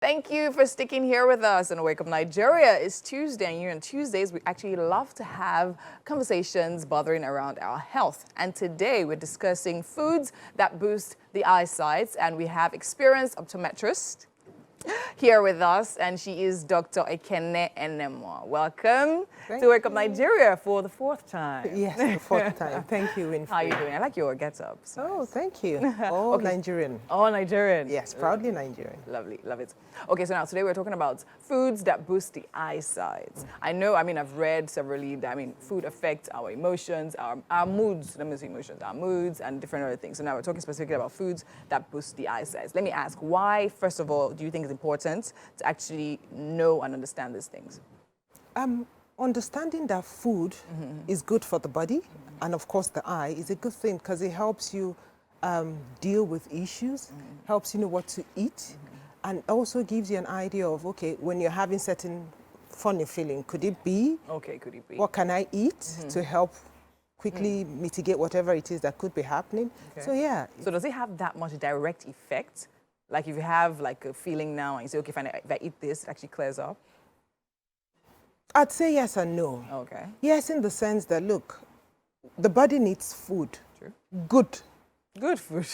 Thank you for sticking here with us on Wake Up Nigeria. It's Tuesday, and here on Tuesdays, we actually love to have conversations bothering around our health. And today, we're discussing foods that boost the eyesight, and we have experienced optometrist here with us, and she is Dr. Ekene Enemwa. Welcome to Wake Up Nigeria for the fourth time. Yes, the fourth time. Thank you, Winfrey. How are you doing? I like your get-up. Oh, thank you. All Nigerian. All Nigerian. Yes, proudly Nigerian. Lovely, love it. Okay, so now today we're talking about foods that boost the eyesight. I've read severally that, food affects our emotions, our moods, let me say emotions, our moods and different other things. So now we're talking specifically about foods that boost the eyesight. Let me ask, why, first of all, do you think it's important to actually know and understand these things? Understanding that food is good for the body, and of course the eye is a good thing because it helps you deal with issues, helps you know what to eat, and also gives you an idea of, okay, when you're having certain funny feeling, could it be? Okay, could it be? What can I eat to help quickly mitigate whatever it is that could be happening? Okay. So yeah. So does it have that much direct effect? Like if you have like a feeling now and you say, okay, if I eat this, it actually clears up? I'd say yes and no. Okay. Yes, in the sense that, look, the body needs food. True. Good food.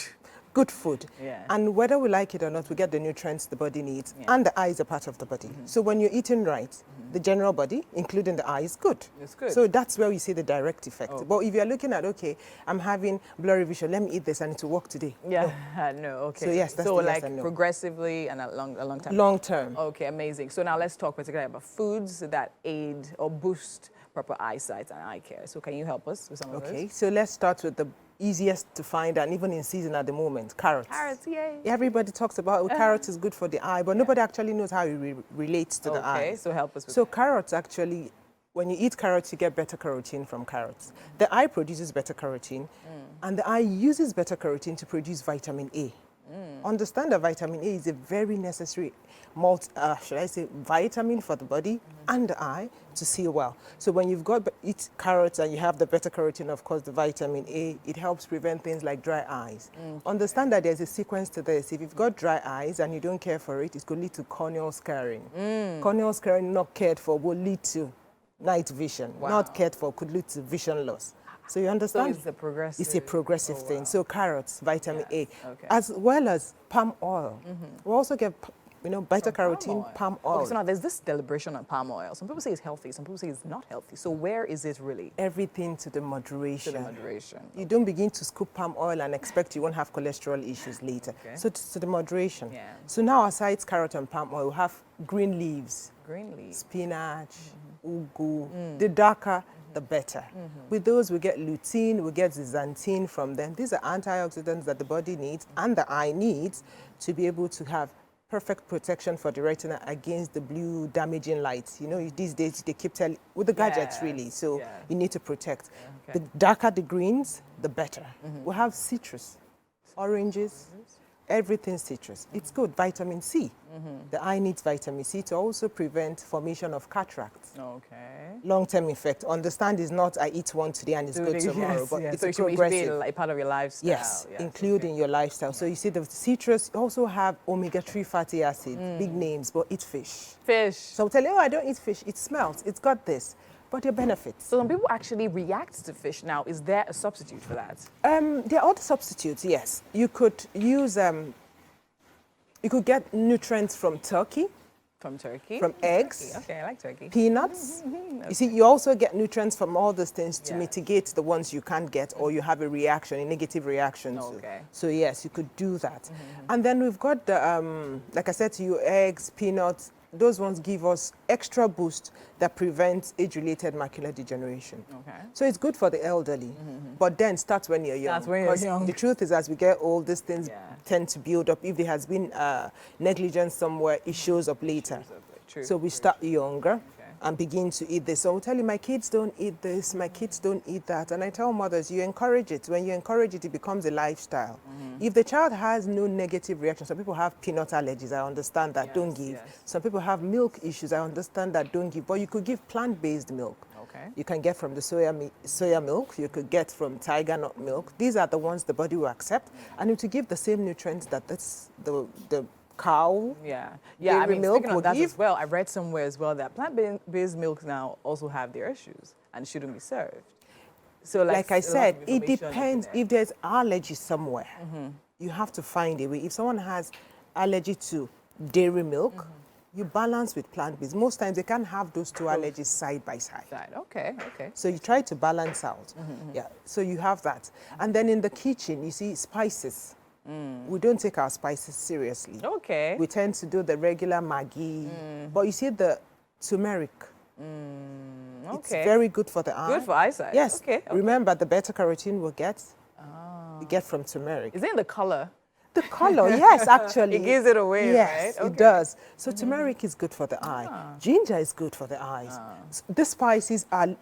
Good food. Yeah. And whether we like it or not, we get the nutrients the body needs, and the eye is a part of the body. So when you're eating right, the general body, including the eye, is good. It's good. So that's where we see the direct effect. Oh. But if you're looking at, okay, I'm having blurry vision, let me eat this and it will work today. Yeah, no, okay. So yes, that's so the like yes and no. Progressively and a long time. Long term. Okay, amazing. So now let's talk particularly about foods that aid or boost proper eyesight and eye care. So can you help us with some of those? Okay, so let's start with the easiest to find and even in season at the moment, carrots. Carrots, yay. Everybody talks about carrots is good for the eye, but nobody actually knows how it relates to the eye. Okay, so help us with that. Carrots actually, when you eat carrots, you get beta carotene from carrots. The eye produces beta carotene, and the eye uses beta carotene to produce vitamin A. Understand that vitamin A is a very necessary vitamin for the body and the eye to see well. So when you've eat carrots and you have the beta carotene, of course, the vitamin A, it helps prevent things like dry eyes. Understand that there's a sequence to this. If you've got dry eyes and you don't care for it, it's going to lead to corneal scarring. Corneal scarring, not cared for, will lead to night vision. Wow. Not cared for could lead to vision loss. So you understand? So it's a progressive thing. So carrots, vitamin A, as well as palm oil. We also get, beta carotene, palm oil. Okay, so now there's this deliberation on palm oil. Some people say it's healthy, some people say it's not healthy. So where is it really? Everything to the moderation. To the moderation. You don't begin to scoop palm oil and expect you won't have cholesterol issues later. Okay. So to the moderation. Yeah. So now aside carrot and palm oil, we have green leaves. Green leaves. Spinach, ugu. The darker, the better. With those, we get lutein, we get zeaxanthin from them. These are antioxidants that the body needs and the eye needs to be able to have perfect protection for the retina against the blue damaging lights. These days they keep telling, with the gadgets really, so you need to protect. Yeah, okay. The darker the greens, the better. We have citrus, oranges, everything citrus. It's good, vitamin C. The eye needs vitamin C to also prevent formation of cataracts. Okay. Long-term effect. Understand is not I eat one today and it's good tomorrow, but it's so progressive. It should be a part of your lifestyle. Yes, including your lifestyle. So you see the citrus also have omega-3 fatty acids, big names, but eat fish. Fish. So I'm telling you, I don't eat fish. It smells. It's got this. But your benefits. So some people actually react to fish now. Is there a substitute for that? There are other substitutes, yes. You could use, you could get nutrients from turkey. From turkey? From eggs. Turkey. Okay, I like turkey. Peanuts. Okay. You see, you also get nutrients from all those things to mitigate the ones you can't get or you have a reaction, a negative reaction to. So yes, you could do that. And then we've got the, like I said to you, eggs, peanuts. Those ones give us extra boost that prevents age-related macular degeneration. Okay. So it's good for the elderly, but then start when you're young. That's when you're young. The truth is, as we get old, these things tend to build up. If there has been negligence somewhere, it shows up later. True. So we start younger. And begin to eat this. So I'll tell you, my kids don't eat this, my kids don't eat that. And I tell mothers, you encourage it. When you encourage it, it becomes a lifestyle. If the child has no negative reaction, some people have peanut allergies, I understand that, don't give. Yes. Some people have milk issues, I understand that, don't give. But you could give plant-based milk. Okay. You can get from the soya milk, you could get from tiger nut milk. These are the ones the body will accept. And to give the same nutrients that the cow. Yeah. Dairy milk speaking of will that give. as well, I read somewhere as well that plant-based milks now also have their issues and shouldn't be served. So Like I a lot said, of it information depends. is in If there's allergy somewhere, you have to find a way. If someone has allergy to dairy milk, you balance with plant-based. Most times they can't have those two allergies side by side. there. Okay. So you try to balance out. Yeah, so you have that. And then in the kitchen, you see spices. We don't take our spices seriously. Okay. We tend to do the regular Maggi. But you see the turmeric. It's Okay. very good for the eye. Good for eyesight. Yes. Okay. Remember, the beta carotene we get from turmeric. Is it in the color? The color, yes, actually. It gives it away, yes, right? it does. So turmeric is good for the eye. Ginger is good for the eyes. The spices are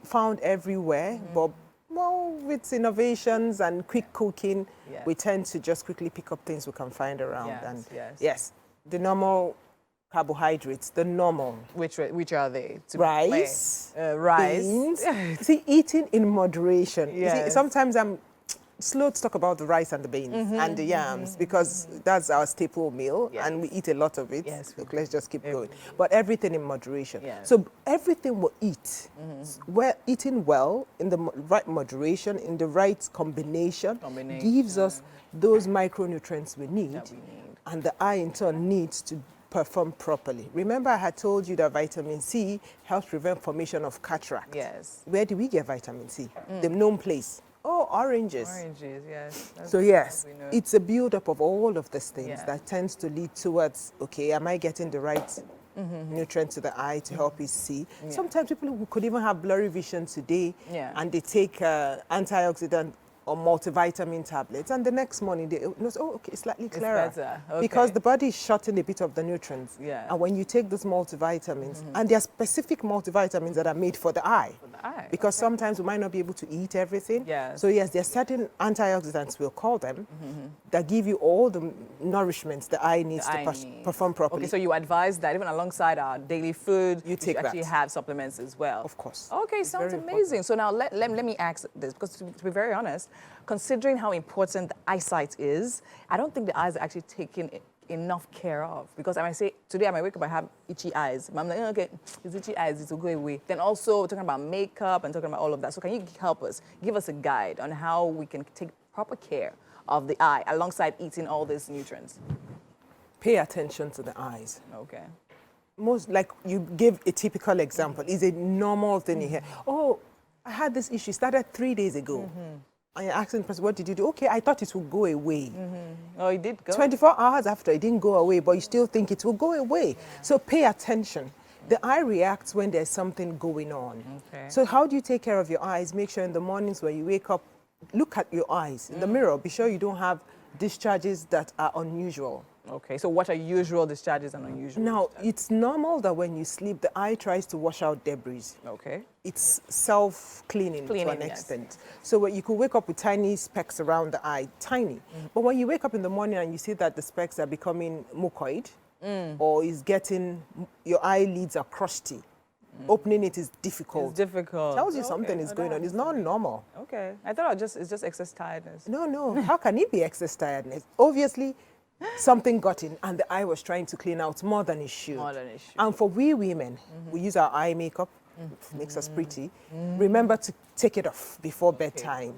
found everywhere, but well, with innovations and quick cooking, we tend to just quickly pick up things we can find around. Yes, the normal carbohydrates, the normal. Which are they? Rice, rice. beans. See, eating in moderation. You see, Yes. sometimes I'm slow to talk about the rice and the beans and the yams because that's our staple meal and we eat a lot of it. Yes, Look, let's just keep going. But everything in moderation. Yes. So everything we eat, we're eating well in the right moderation, in the right combination. Gives us those micronutrients we need, and the eye in turn needs to perform properly. Remember I had told you that vitamin C helps prevent formation of cataract. Yes. Where do we get vitamin C? The known place. Oh, oranges. Oranges, yes. So yes, it's a build-up of all of these things that tends to lead towards, okay, am I getting the right nutrient to the eye to help you see? Sometimes people who could even have blurry vision today and they take antioxidant or multivitamin tablets, and the next morning they know, oh, okay, it's slightly clearer. It's better. Okay. Because the body is shutting a bit of the nutrients. And when you take those multivitamins, and there are specific multivitamins that are made for the eye. Because sometimes we might not be able to eat everything. So yes, there are certain antioxidants, we'll call them, that give you all the nourishments the eye needs to perform properly. Okay, so you advise that even alongside our daily food, you actually have supplements as well. Of course. Okay, sounds amazing. So now let me ask this, because to be very honest, considering how important the eyesight is, I don't think the eyes are actually taken enough care of. Because I might say, today I might wake up, I have itchy eyes. I'm like, okay, it's itchy eyes, it will go away. Then also talking about makeup and talking about all of that. So can you help us, give us a guide on how we can take proper care of the eye alongside eating all these nutrients? Pay attention to the eyes. Okay. Most, like you give a typical example, is a normal thing you hear. Oh, I had this issue, started 3 days ago. And you're asking the person, what did you do? Okay, I thought it would go away. Oh, it did go? 24 hours after, it didn't go away, but you still think it will go away. So pay attention. The eye reacts when there's something going on. So how do you take care of your eyes? Make sure in the mornings when you wake up, look at your eyes in the mirror. Be sure you don't have discharges that are unusual. Okay, so what are usual discharges and unusual discharges? It's normal that when you sleep, the eye tries to wash out debris. Okay. It's self-cleaning to an extent. So you could wake up with tiny specks around the eye, tiny. But when you wake up in the morning and you see that the specks are becoming mucoid, or is getting, your eyelids are crusty, opening it is difficult. It's difficult. Tells you something is going on. It's not normal. Okay. I thought it's just excess tiredness. No. How can it be excess tiredness? Obviously, something got in and the eye was trying to clean out more than it should. And for we women, we use our eye makeup, which makes us pretty. Remember to take it off before bedtime.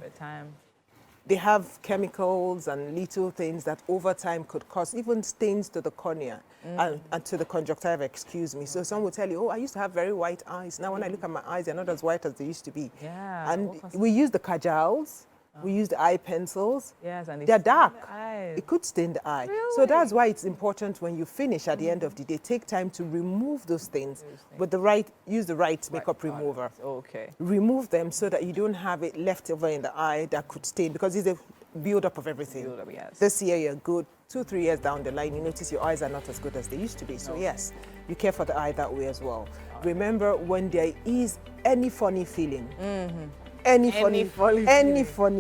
They have chemicals and little things that over time could cause even stains to the cornea and to the conjunctiva, excuse me. So some will tell you, oh, I used to have very white eyes. Now when I look at my eyes, they're not as white as they used to be. And we use the kajals. We use the eye pencils. Yes, and they're dark. The it could stain the eye. Really? So that's why it's important when you finish at the end of the day, take time to remove those things with use the right makeup remover. Okay. Remove them so that you don't have it left over in the eye that could stain, because it's a build-up of everything. This year you're good. 2-3 years down the line, you notice your eyes are not as good as they used to be. So yes, you care for the eye that way as well. Remember, when there is any funny feeling, any funny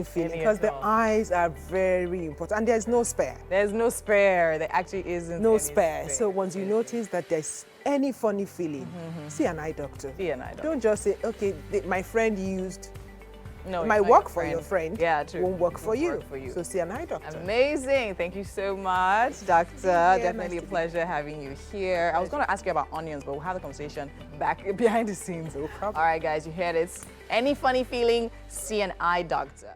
feeling, because the eyes are very important, and there's no spare. There's no spare. There actually isn't. No spare. So once you notice that there's any funny feeling, see an eye doctor. See an eye doctor. Don't just say, okay, my friend used No, It it's might not work your for your friend. Yeah, true. Won't work It for won't you. work for you. So see an eye doctor. Amazing. Thank you so much, Doctor. Definitely nice a to pleasure having you here. I was going to ask you about onions, but we'll have the conversation back behind the scenes. No problem. All right, guys, you heard it. Any funny feeling, see an eye doctor.